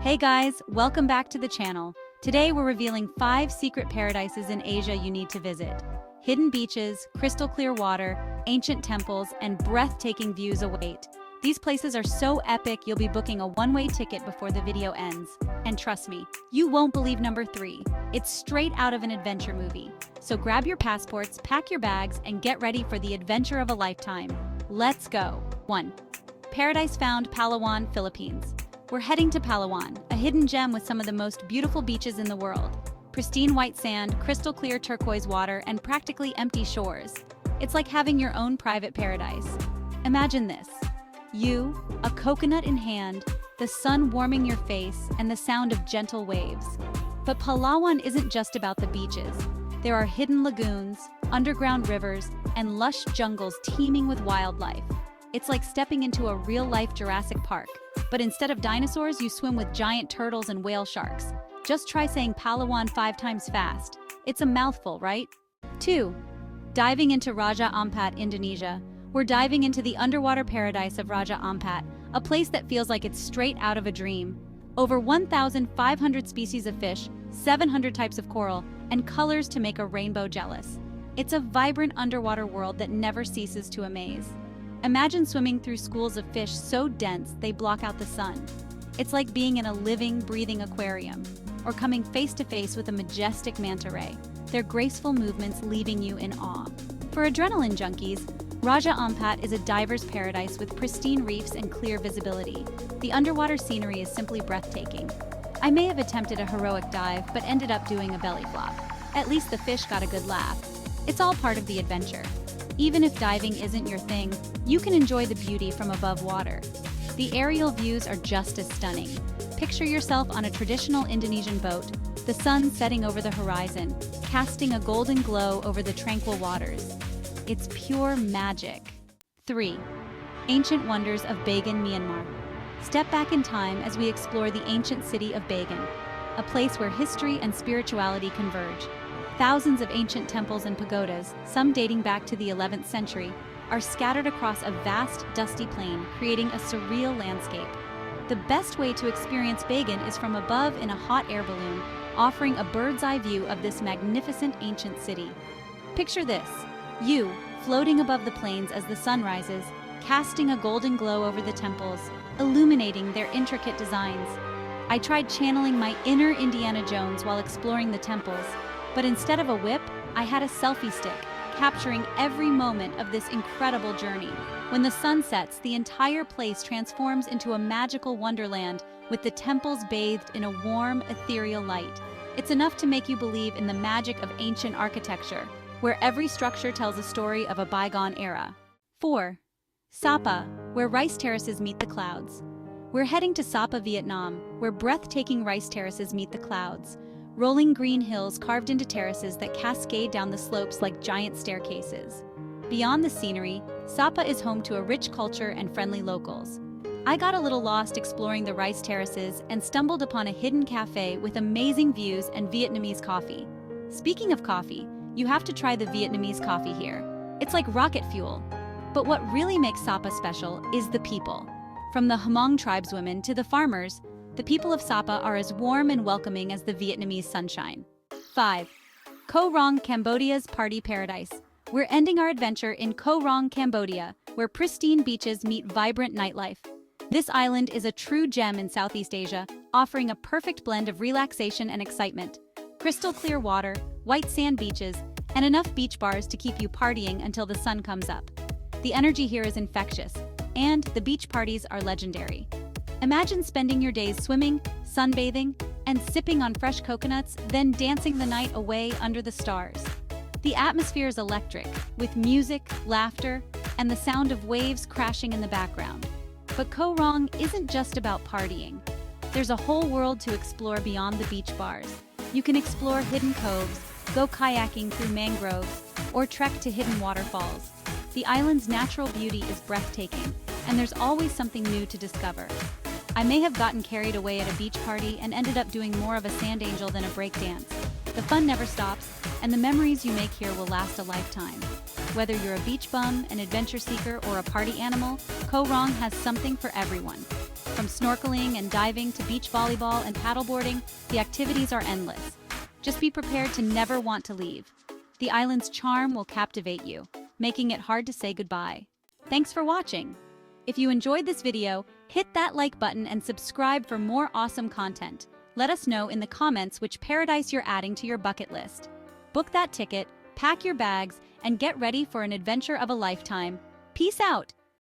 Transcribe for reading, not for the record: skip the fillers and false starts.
Hey guys, welcome back to the channel. Today we're revealing 5 secret paradises in Asia you need to visit. Hidden beaches, crystal clear water, ancient temples, and breathtaking views await. These places are so epic you'll be booking a one-way ticket before the video ends. And trust me, you won't believe number 3. It's straight out of an adventure movie. So grab your passports, pack your bags, and get ready for the adventure of a lifetime. Let's go. 1. Paradise found Palawan, Philippines. We're heading to Palawan, a hidden gem with some of the most beautiful beaches in the world. Pristine white sand, crystal clear turquoise water, and practically empty shores. It's like having your own private paradise. Imagine this. You, a coconut in hand, the sun warming your face, and the sound of gentle waves. But Palawan isn't just about the beaches. There are hidden lagoons, underground rivers, and lush jungles teeming with wildlife. It's like stepping into a real-life Jurassic Park. But instead of dinosaurs, you swim with giant turtles and whale sharks. Just try saying Palawan 5 times fast. It's a mouthful, right? 2. Diving into Raja Ampat, Indonesia. We're diving into the underwater paradise of Raja Ampat, a place that feels like it's straight out of a dream. Over 1,500 species of fish, 700 types of coral, and colors to make a rainbow jealous. It's a vibrant underwater world that never ceases to amaze. Imagine swimming through schools of fish so dense they block out the sun. It's like being in a living, breathing aquarium, or coming face to face with a majestic manta ray, their graceful movements leaving you in awe. For adrenaline junkies, Raja Ampat is a diver's paradise with pristine reefs and clear visibility. The underwater scenery is simply breathtaking. I may have attempted a heroic dive, but ended up doing a belly flop. At least the fish got a good laugh. It's all part of the adventure. Even if diving isn't your thing, you can enjoy the beauty from above water. The aerial views are just as stunning. Picture yourself on a traditional Indonesian boat, the sun setting over the horizon, casting a golden glow over the tranquil waters. It's pure magic. 3. Ancient wonders of Bagan, Myanmar. Step back in time as we explore the ancient city of Bagan, a place where history and spirituality converge. Thousands of ancient temples and pagodas, some dating back to the 11th century, are scattered across a vast, dusty plain, creating a surreal landscape. The best way to experience Bagan is from above in a hot air balloon, offering a bird's-eye view of this magnificent ancient city. Picture this, you, floating above the plains as the sun rises, casting a golden glow over the temples, illuminating their intricate designs. I tried channeling my inner Indiana Jones while exploring the temples, but instead of a whip, I had a selfie stick, capturing every moment of this incredible journey. When the sun sets, the entire place transforms into a magical wonderland, with the temples bathed in a warm, ethereal light. It's enough to make you believe in the magic of ancient architecture, where every structure tells a story of a bygone era. 4. Sapa, where rice terraces meet the clouds. We're heading to Sapa, Vietnam, where breathtaking rice terraces meet the clouds. Rolling green hills carved into terraces that cascade down the slopes like giant staircases. Beyond the scenery, Sapa is home to a rich culture and friendly locals. I got a little lost exploring the rice terraces and stumbled upon a hidden cafe with amazing views and Vietnamese coffee. Speaking of coffee, you have to try the Vietnamese coffee here. It's like rocket fuel. But what really makes Sapa special is the people. From the Hmong tribeswomen to the farmers, the people of Sapa are as warm and welcoming as the Vietnamese sunshine. 5. Koh Rong, Cambodia's party paradise. We're ending our adventure in Koh Rong, Cambodia, where pristine beaches meet vibrant nightlife. This island is a true gem in Southeast Asia, offering a perfect blend of relaxation and excitement. Crystal clear water, white sand beaches, and enough beach bars to keep you partying until the sun comes up. The energy here is infectious, and the beach parties are legendary. Imagine spending your days swimming, sunbathing, and sipping on fresh coconuts, then dancing the night away under the stars. The atmosphere is electric, with music, laughter, and the sound of waves crashing in the background. But Koh Rong isn't just about partying. There's a whole world to explore beyond the beach bars. You can explore hidden coves, go kayaking through mangroves, or trek to hidden waterfalls. The island's natural beauty is breathtaking, and there's always something new to discover. I may have gotten carried away at a beach party and ended up doing more of a sand angel than a break dance. The fun never stops, and the memories you make here will last a lifetime. Whether you're a beach bum, an adventure seeker, or a party animal, Koh Rong has something for everyone. From snorkeling and diving to beach volleyball and paddleboarding, the activities are endless. Just be prepared to never want to leave. The island's charm will captivate you, making it hard to say goodbye. Thanks for watching. If you enjoyed this video, hit that like button and subscribe for more awesome content. Let us know in the comments which paradise you're adding to your bucket list. Book that ticket, pack your bags, and get ready for an adventure of a lifetime. Peace out!